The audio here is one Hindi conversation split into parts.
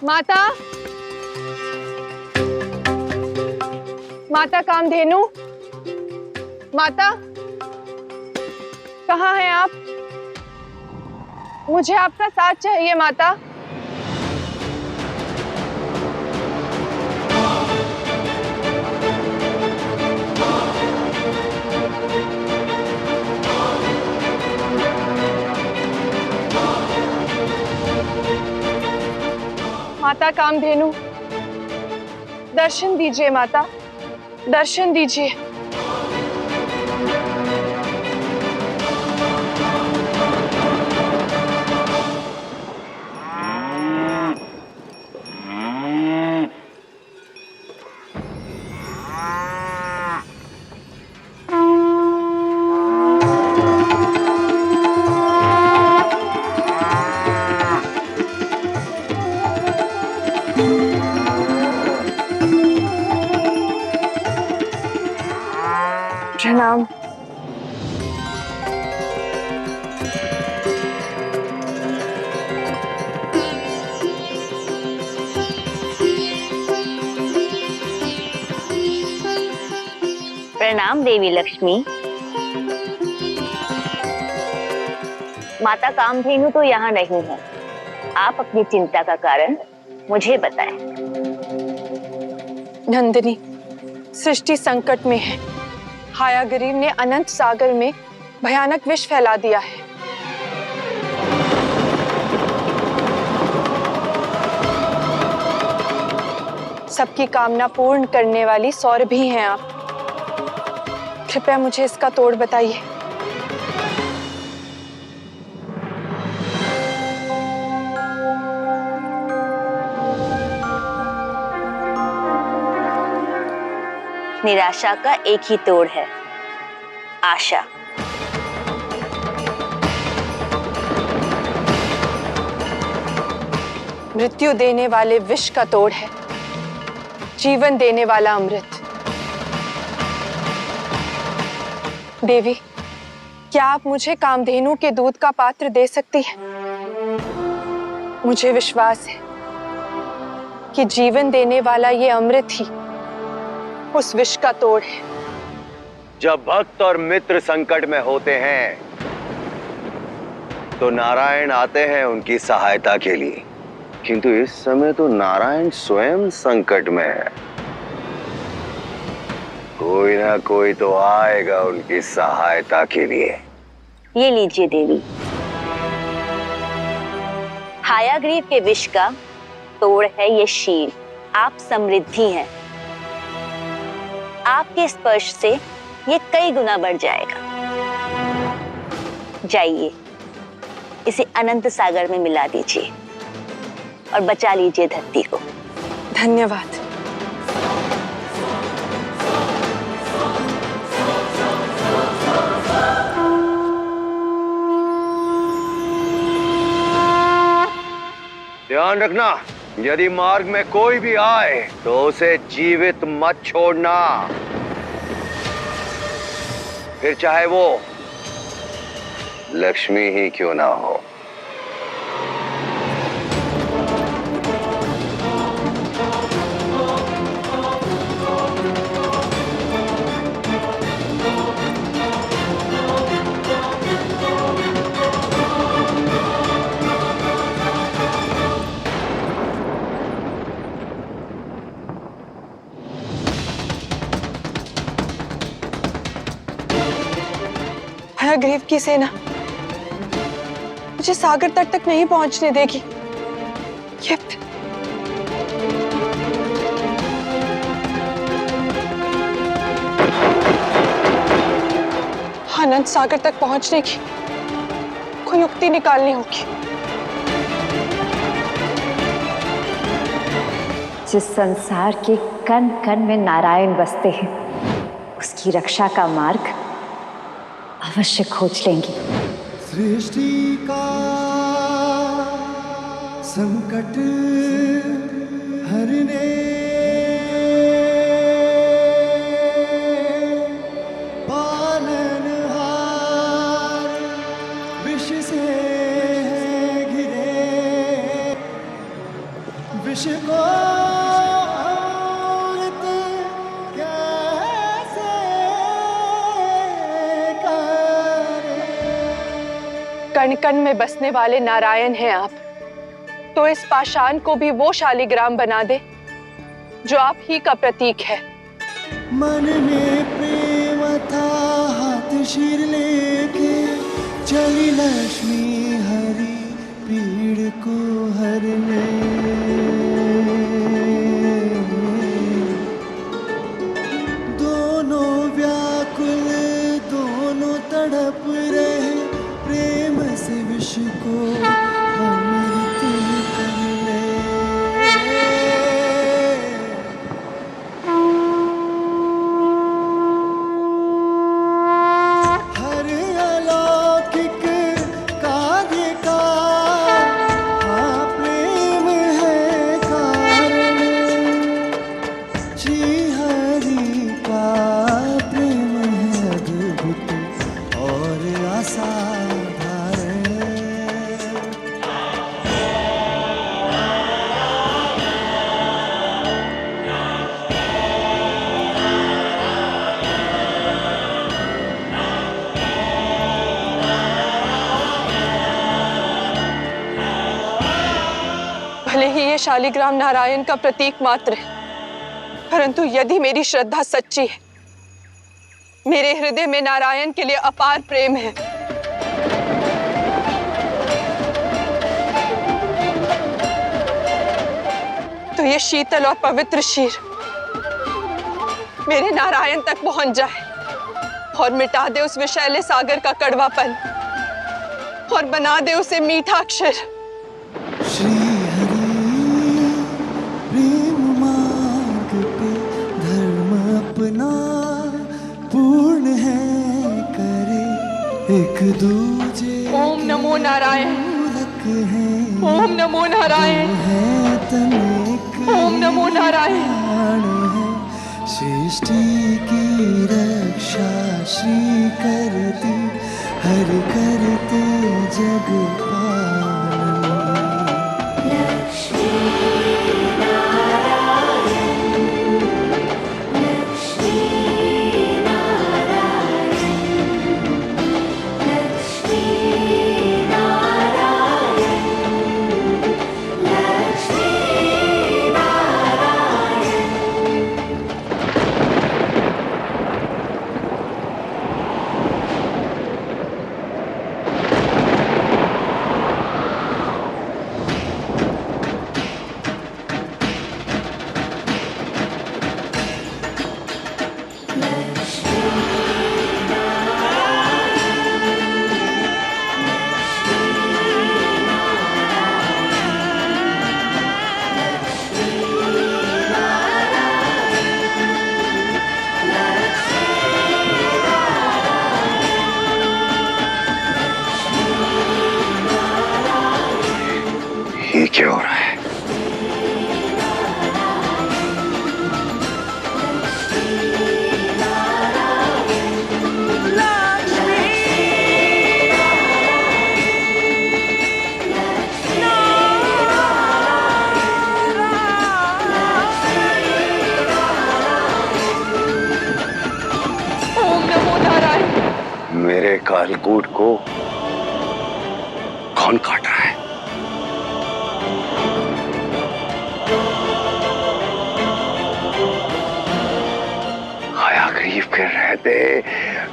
माता, माता कामधेनु, माता, कहाँ हैं आप? मुझे आपका साथ चाहिए माता। माता कामधेनु, दर्शन दीजिए माता, दर्शन दीजिए। प्रणाम। प्रणाम देवी लक्ष्मी। माता कामधेनु तो यहाँ नहीं है। आप अपनी चिंता का कारण मुझे बताएं। नंदिनी, सृष्टि संकट में है। हायाग्रीव ने अनंत सागर में भयानक विष फैला दिया है। सबकी कामना पूर्ण करने वाली सौरभी हैं आप। कृपया मुझे इसका तोड़ बताइए। निराशा का एक ही तोड़ है, आशा। मृत्यु देने वाले विष का तोड़ है जीवन देने वाला अमृत। देवी, क्या आप मुझे कामधेनु के दूध का पात्र दे सकती हैं? मुझे विश्वास है कि जीवन देने वाला ये अमृत ही उस विष का तोड़ है। जब भक्त और मित्र संकट में होते हैं तो नारायण आते हैं उनकी सहायता के लिए, किंतु इस समय तो नारायण स्वयं संकट में है। कोई ना कोई तो आएगा उनकी सहायता के लिए। ये लीजिए देवी। हायाग्रीव के विष का तोड़ है ये शील। आप समृद्धि हैं। आपके स्पर्श से ये कई गुना बढ़ जाएगा। जाइए, इसे अनंत सागर में मिला दीजिए और बचा लीजिए धरती को। धन्यवाद। ध्यान रखना, यदि मार्ग में कोई भी आए तो उसे जीवित मत छोड़ना, फिर चाहे वो लक्ष्मी ही क्यों ना हो। हायाग्रीव की सेना मुझे सागर तट तक नहीं पहुंचने देगी। ये अनंत सागर तक पहुंचने की कोई युक्ति निकालनी होगी। जिस संसार के कण कण में नारायण बसते हैं, उसकी रक्षा का मार्ग अवश्य खोज लेंगी। सृष्टि का संकट हरने पालनहार विष से घिरे विष कण कण में बसने वाले नारायण हैं आप, तो इस पाषाण को भी वो शालिग्राम बना दे जो आप ही का प्रतीक है। मन में प्रेम था हाथ शीर लेके चली लक्ष्मी हरी पीड़ को हरने। दोनों व्याकुल दोनों तड़प रहे प्रेम से विष को अमृत कर ले। हर अलौकिक कार्य का हाँ प्रेम है कारण। श्री हरि का प्रेम है अद्भुत और असाधारण। भले ही ये शालिग्राम नारायण का प्रतीक मात्र है, परंतु यदि मेरी श्रद्धा सच्ची है, मेरे हृदय में नारायण के लिए अपार प्रेम है, तो ये शीतल और पवित्र शीर मेरे नारायण तक पहुंच जाए और मिटा दे उस विषैले सागर का कड़वापन और बना दे उसे मीठा अक्षर। श्री हरि प्रेम मार्ग पे धर्म अपना पूर्ण है करे एक दूजे ओम नमो नारायण, पूरक है ओम नमो नारायण, है तनिक ओम नमो नारायण। प्राण है सृष्टि की रक्षा श्री करती हर करते जग पालन। ये क्या हो रहा है? ओम नमो नारायण। मेरे कालकूट को कौन काट रहा है? हयाग्रीव के रहते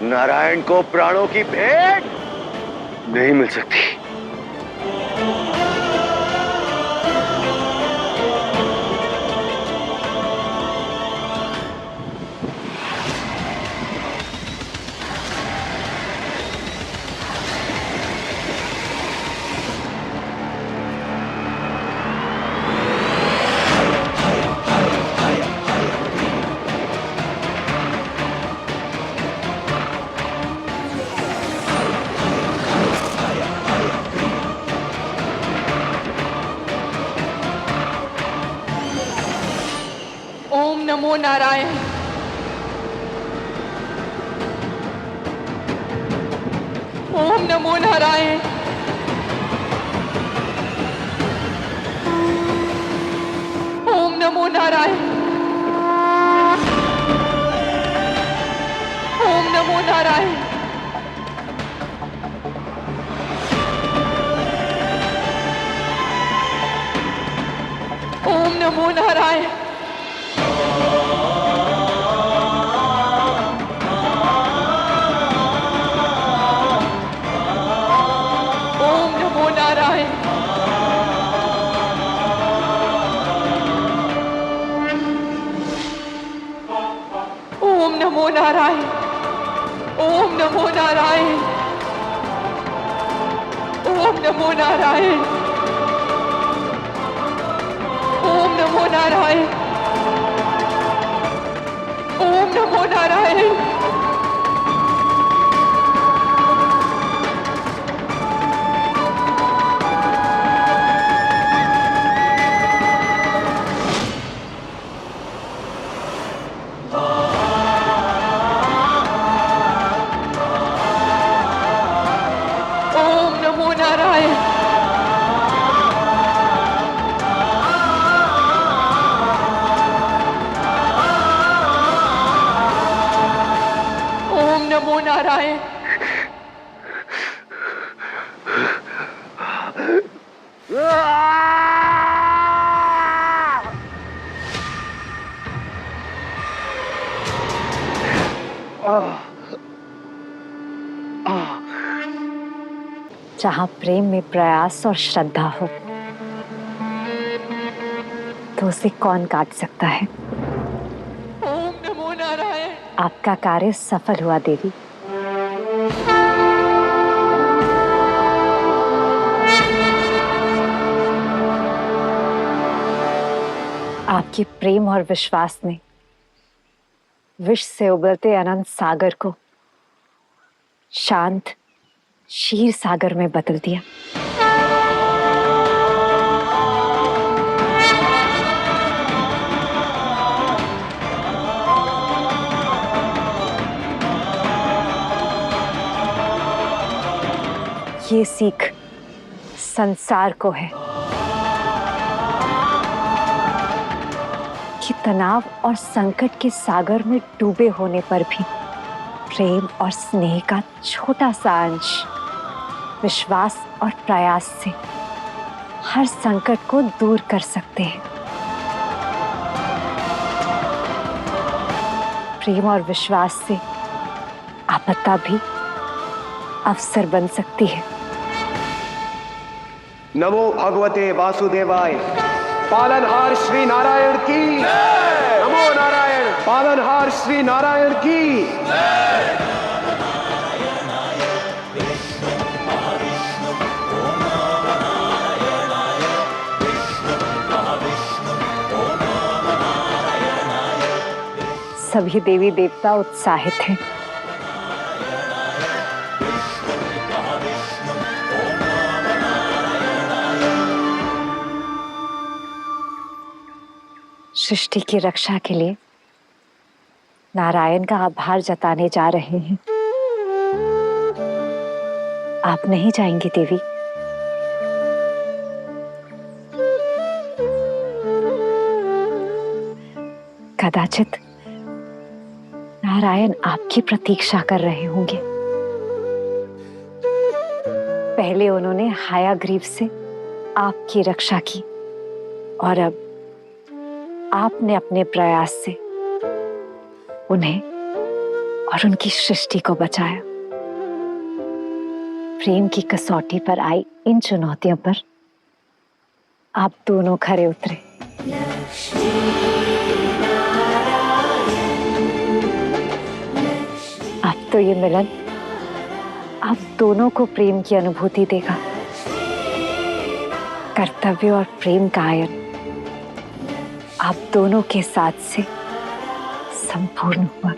नारायण को प्राणों की भेंट नहीं मिल सकती। ओम नमो नारायण। ओम नमो नारायण। ओम नमो नारायण। ओम नमो नारायण। नमो नारायण। ओम नमो नारायण। ओम नमो नारायण। ओम नमो नारायण। ओम नमो नारायण। ओम नमो नारायण। ओम नमो नारायण। ओम नमो नारायण। ओम नमो नारायण। जहाँ प्रेम में प्रयास और श्रद्धा हो तो उसे कौन काट सकता है। ओम नमो नारायण। आपका कार्य सफल हुआ देवी। आपके प्रेम और विश्वास ने विष से उबलते अनंत सागर को शांत क्षीर सागर में बदल दिया। ये सीख संसार को है कि तनाव और संकट के सागर में डूबे होने पर भी प्रेम और स्नेह का छोटा सा अंश विश्वास और प्रयास से हर संकट को दूर कर सकते हैं। प्रेम और विश्वास से आपदा भी अवसर बन सकती है। नमो भगवते वासुदेवाय। पालनहार श्री नारायण की। नमो नारायण। पालनहार श्री नारायण की। सभी देवी देवता उत्साहित हैं। सृष्टि की रक्षा के लिए नारायण का आभार जताने जा रहे हैं। आप नहीं जाएंगी देवी? कदाचित नारायण आपकी प्रतीक्षा कर रहे होंगे। पहले उन्होंने हायाग्रीव से आपकी रक्षा की और अब आपने अपने प्रयास से उन्हें और उनकी सृष्टि को बचाया। प्रेम की कसौटी पर आई इन चुनौतियों पर आप दोनों खरे उतरे। अब तो ये मिलन आप दोनों को प्रेम की अनुभूति देगा। कर्तव्य और प्रेम का आयन आप दोनों के साथ से संपूर्ण हुआ।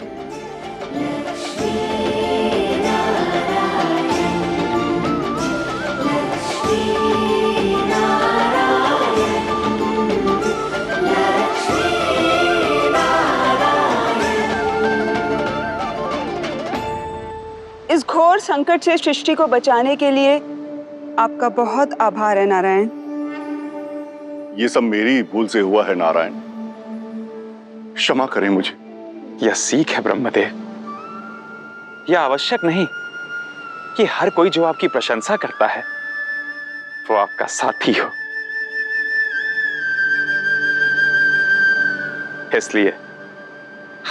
इस घोर संकट से सृष्टि को बचाने के लिए आपका बहुत आभार है नारायण। ये सब मेरी भूल से हुआ है नारायण, क्षमा करें मुझे। यह सीख है ब्रह्मदेव। यह आवश्यक नहीं कि हर कोई जो आपकी प्रशंसा करता है वो आपका साथी हो। इसलिए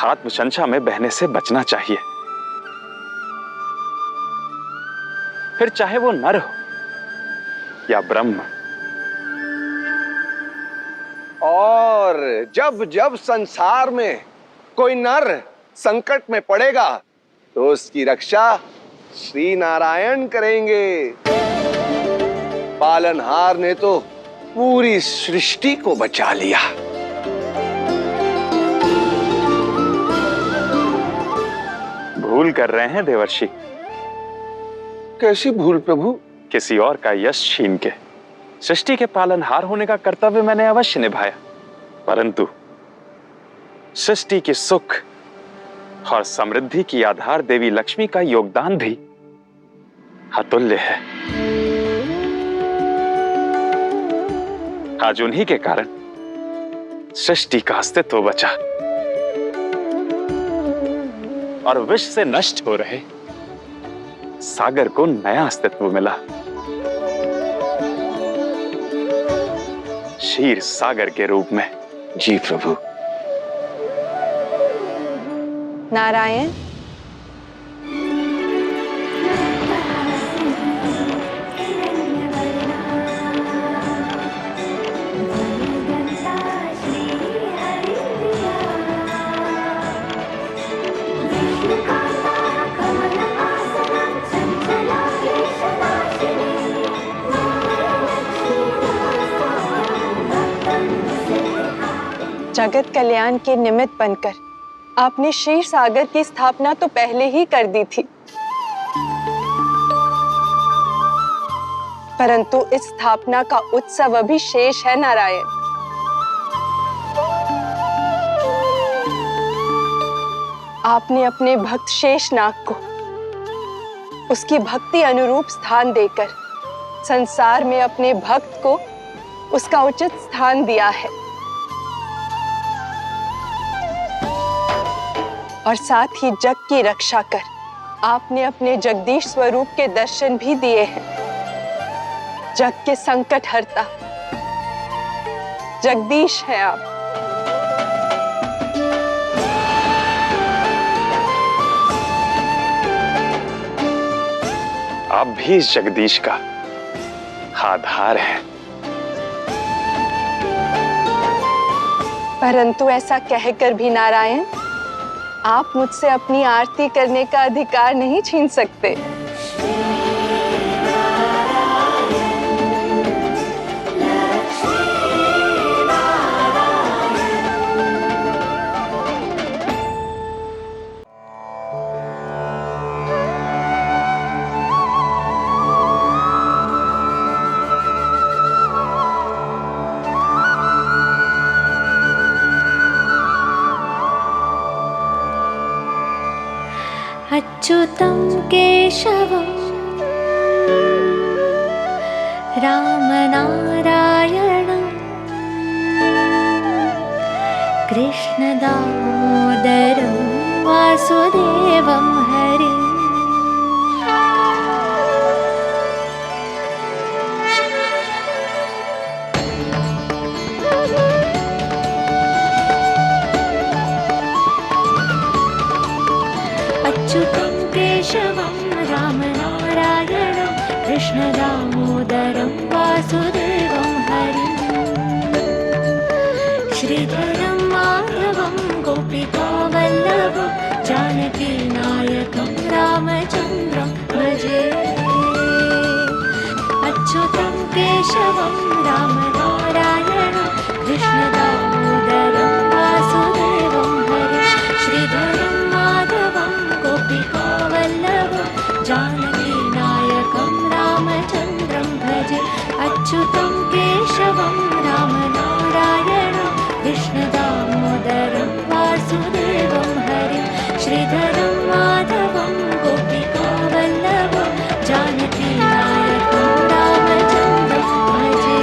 आत्मशंसा में बहने से बचना चाहिए। फिर चाहे वो नर हो या ब्रह्म। और जब जब संसार में कोई नर संकट में पड़ेगा तो उसकी रक्षा श्री नारायण करेंगे। पालनहार ने तो पूरी सृष्टि को बचा लिया। भूल कर रहे हैं देवर्षि। कैसी भूल प्रभु? किसी और का यश छीन के सृष्टि के पालनहार होने का कर्तव्य मैंने अवश्य निभाया, परंतु सृष्टि के सुख और समृद्धि की आधार देवी लक्ष्मी का योगदान भी अतुल्य है। आज उन्हीं के कारण सृष्टि का अस्तित्व बचा और विष से नष्ट हो रहे सागर को नया अस्तित्व मिला। क्षीर सागर के रूप में। जी प्रभु। नारायण, जगत कल्याण के निमित्त बनकर आपने क्षीर सागर की स्थापना तो पहले ही कर दी थी, परंतु इस स्थापना का उत्सव अभी शेष है नारायण। आपने अपने भक्त शेषनाग को उसकी भक्ति अनुरूप स्थान देकर संसार में अपने भक्त को उसका उचित स्थान दिया है और साथ ही जग की रक्षा कर आपने अपने जगदीश स्वरूप के दर्शन भी दिए हैं। जग के संकट हरता जगदीश है आप। आप भी इस जगदीश का आधार हैं। परंतु ऐसा कहकर भी नारायण, आप मुझसे अपनी आरती करने का अधिकार नहीं छीन सकते। अच्युतं केशवं रामनारायणं कृष्णदामोदरं वासुदेवं हरिम्। अच्युतं केशवं रामनारायणं कृष्णदामोदरं वासुदेवं हरिम्। श्रीधरं माधवं गोपिकावल्लभं जानकीनायकं रामचन्द्रं भजे। अच्युतं केशवं रामनारायणं कृष्णदामोदरं वासुदेवं हरिम्। श्रीधरं माधवं गोपिकावल्लभं जानकीनायकं रामचन्द्रं भजे। अच्युतं केशवं रामनारायणं कृष्णदामोदरं वासुदेवं हरिम्। श्रीधरं माधवं गोपिकावल्लभं जानकीनायकं रामचन्द्रं भजे।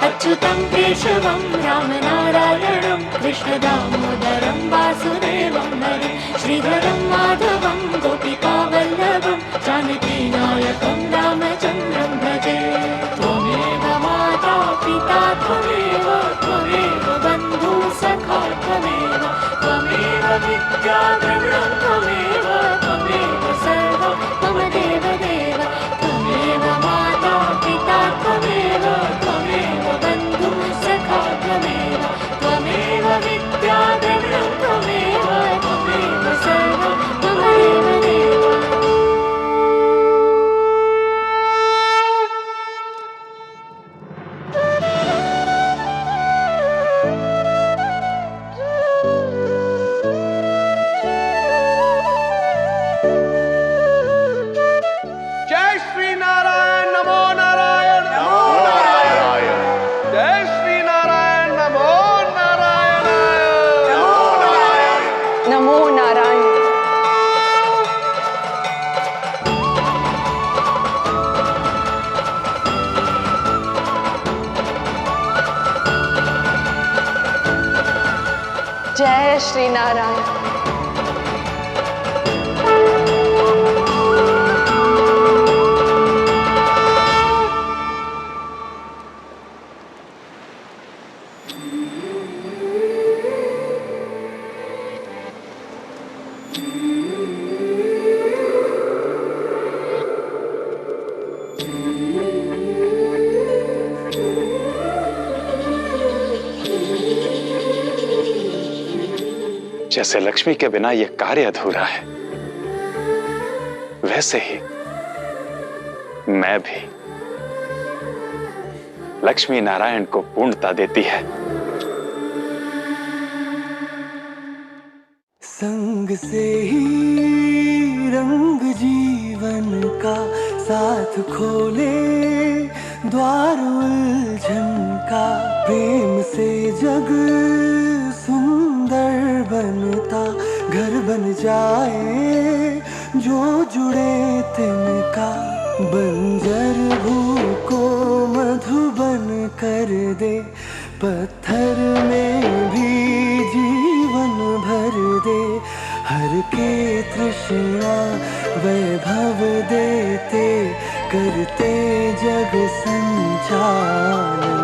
अच्युतं केशवं रामनारायणं कृष्णदामोदरं वासुदेवं हरिम्। श्रीधरं माधवं गोपिकावल्लभं जानकीनायकं पिता त्वमेव त्वमेव बन्धु सखा त्वमेव त्वमेव विद्या द्रविणं त्वमेव त्वमेव सर्वं मम देवदेव त्वमेव माता पिता त्वमेव त्वमेव बन्धु सखा त्वमेव त्वमेव विद्या द्रविणं त्वमेव त्वमेव सर्वं मम देवदेव। जय श्री नारायण नमो नारायण नमो नारायण जय श्री नारायण नमो नारायण नमो नारायण नमो नारायण। जय श्री नारायण। जैसे लक्ष्मी के बिना यह कार्य अधूरा है, वैसे ही मैं भी लक्ष्मी नारायण को पूर्णता देती है। संग से ही रंग जीवन का साथ खोले द्वार उलझन का प्रेम से जग सुंदर बनता घर बन जाए जो जुड़े तिनका बंजर भू को मधुबन कर दे पत्थर में भी जीवन भर दे हर के तृष्णा वैभव देते करते जग संचालन